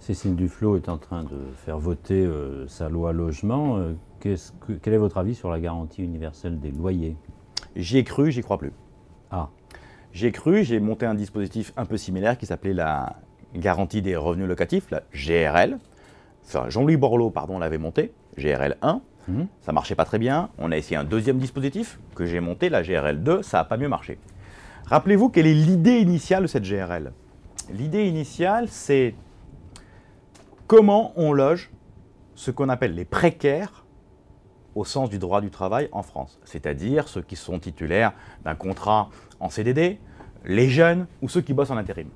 Cécile Duflot est en train de faire voter sa loi logement. Quel est votre avis sur la garantie universelle des loyers? J'y ai cru, j'y crois plus. Ah, J'y ai cru, j'ai monté un dispositif un peu similaire qui s'appelait la garantie des revenus locatifs, la GRL. Enfin, Jean-Louis Borloo, pardon, l'avait monté, GRL 1. Ça marchait pas très bien. On a essayé un deuxième dispositif que j'ai monté, la GRL 2, ça n'a pas mieux marché. Rappelez-vous, quelle est l'idée initiale de cette GRL? L'idée initiale, c'est comment on loge ce qu'on appelle les précaires au sens du droit du travail en France, c'est-à-dire ceux qui sont titulaires d'un contrat en CDD, les jeunes ou ceux qui bossent en intérim.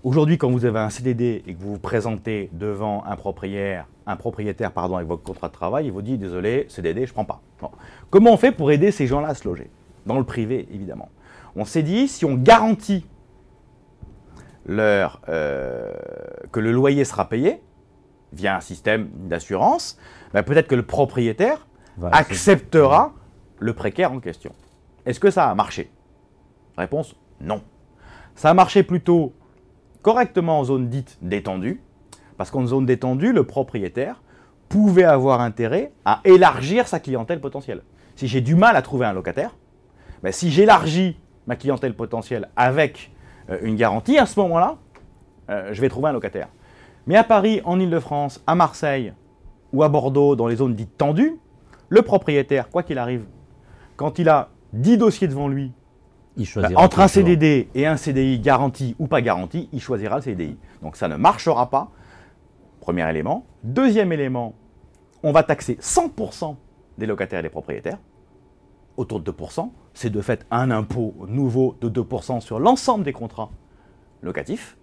Aujourd'hui, quand vous avez un CDD et que vous vous présentez devant un propriétaire avec votre contrat de travail, il vous dit « Désolé, CDD, je ne prends pas ». Bon. Comment on fait pour aider ces gens-là à se loger? Dans le privé, évidemment. On s'est dit, si on garantit que le loyer sera payé via un système d'assurance, ben peut-être que le propriétaire acceptera le précaire en question. Est-ce que ça a marché? Réponse, non. Ça a marché plutôt correctement en zone dite détendue, parce qu'en zone détendue, le propriétaire pouvait avoir intérêt à élargir sa clientèle potentielle. Si j'ai du mal à trouver un locataire, ben si j'élargis ma clientèle potentielle avec une garantie, à ce moment-là, je vais trouver un locataire. Mais à Paris, en Île-de-France, à Marseille ou à Bordeaux, dans les zones dites tendues, le propriétaire, quoi qu'il arrive, quand il a 10 dossiers devant lui, entre un CDD et un CDI garanti ou pas garanti, il choisira le CDI. Donc ça ne marchera pas, premier élément. Deuxième élément, on va taxer 100% des locataires et des propriétaires, autour de 2%. C'est de fait un impôt nouveau de 2% sur l'ensemble des contrats locatifs.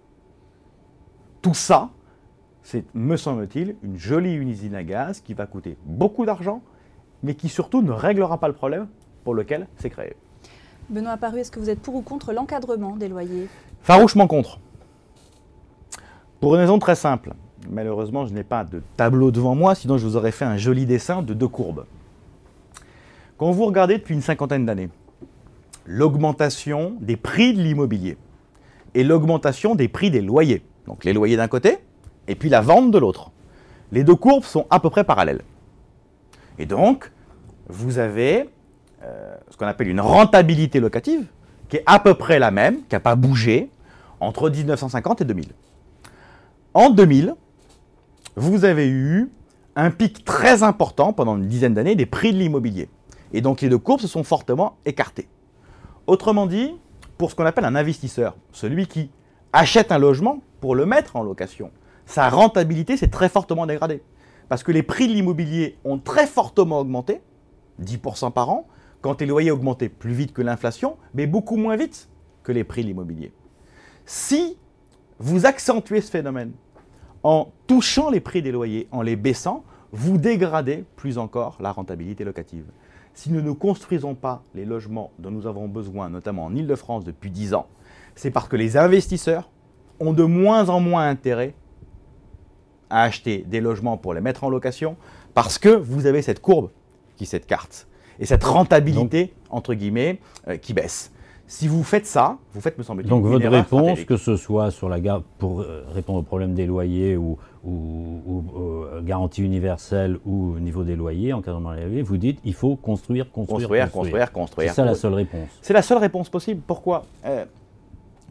Tout ça, c'est, me semble-t-il, une jolie usine à gaz qui va coûter beaucoup d'argent, mais qui surtout ne réglera pas le problème pour lequel c'est créé. Benoît Apparu, est-ce que vous êtes pour ou contre l'encadrement des loyers? Farouchement contre. Pour une raison très simple. Malheureusement, je n'ai pas de tableau devant moi, sinon je vous aurais fait un joli dessin de deux courbes. Quand vous regardez depuis une cinquantaine d'années, l'augmentation des prix de l'immobilier et l'augmentation des prix des loyers, donc les loyers d'un côté et puis la vente de l'autre, les deux courbes sont à peu près parallèles. Et donc, vous avez ce qu'on appelle une rentabilité locative, qui est à peu près la même, qui n'a pas bougé, entre 1950 et 2000. En 2000, vous avez eu un pic très important pendant une dizaine d'années des prix de l'immobilier. Et donc les deux courbes se sont fortement écartées. Autrement dit, pour ce qu'on appelle un investisseur, celui qui achète un logement pour le mettre en location, sa rentabilité s'est très fortement dégradée. Parce que les prix de l'immobilier ont très fortement augmenté, 10% par an, quand les loyers augmentaient plus vite que l'inflation, mais beaucoup moins vite que les prix de l'immobilier. Si vous accentuez ce phénomène en touchant les prix des loyers, en les baissant, vous dégradez plus encore la rentabilité locative. Si nous ne construisons pas les logements dont nous avons besoin, notamment en Île-de-France depuis 10 ans, c'est parce que les investisseurs ont de moins en moins intérêt à acheter des logements pour les mettre en location, parce que vous avez cette courbe qui s'écarte. Et cette rentabilité, donc, entre guillemets, qui baisse. Si vous faites ça, vous faites, me semble-t-il, donc une votre erreur réponse, stratégique. que ce soit sur pour répondre au problème des loyers ou garantie universelle ou au niveau des loyers, encadrement des loyers, vous dites il faut construire. C'est ça la seule réponse. C'est la seule réponse possible. Pourquoi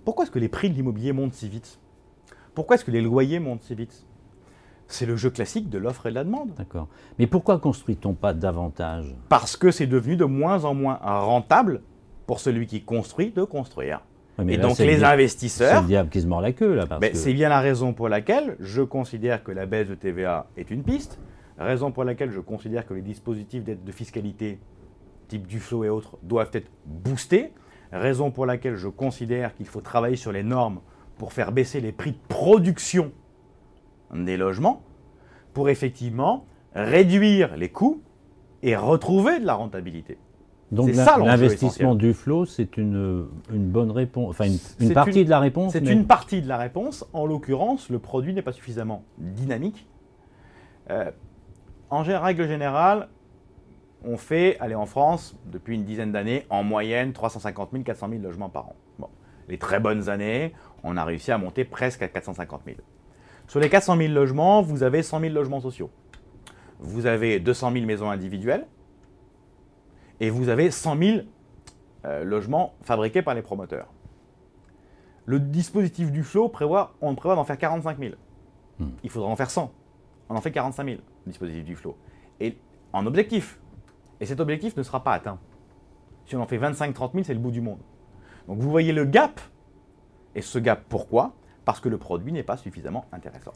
pourquoi est-ce que les prix de l'immobilier montent si vite? Pourquoi est-ce que les loyers montent si vite? C'est le jeu classique de l'offre et de la demande. D'accord. Mais pourquoi construit-on pas davantage? Parce que c'est devenu de moins en moins rentable pour celui qui construit de construire. Ouais, et là, donc les investisseurs... C'est le diable qui se mord la queue, là. C'est bien la raison pour laquelle je considère que la baisse de TVA est une piste, raison pour laquelle je considère que les dispositifs d'aide de fiscalité, type Duflot et autres, doivent être boostés, raison pour laquelle je considère qu'il faut travailler sur les normes pour faire baisser les prix de production des logements, pour effectivement réduire les coûts et retrouver de la rentabilité. Donc l'investissement Duflot, c'est une bonne réponse, enfin une partie de la réponse. C'est une partie de la réponse. En l'occurrence, le produit n'est pas suffisamment dynamique. En règle générale, on fait, en France, depuis une dizaine d'années, en moyenne 350 000, 400 000 logements par an. Bon. Les très bonnes années, on a réussi à monter presque à 450 000. Sur les 400 000 logements, vous avez 100 000 logements sociaux. Vous avez 200 000 maisons individuelles. Et vous avez 100 000 logements fabriqués par les promoteurs. Le dispositif du flot on prévoit d'en faire 45 000. Il faudra en faire 100. On en fait 45 000, le dispositif du flot. Et en objectif. Et cet objectif ne sera pas atteint. Si on en fait 25-30 000, c'est le bout du monde. Donc vous voyez le gap. Et ce gap, pourquoi? Parce que le produit n'est pas suffisamment intéressant.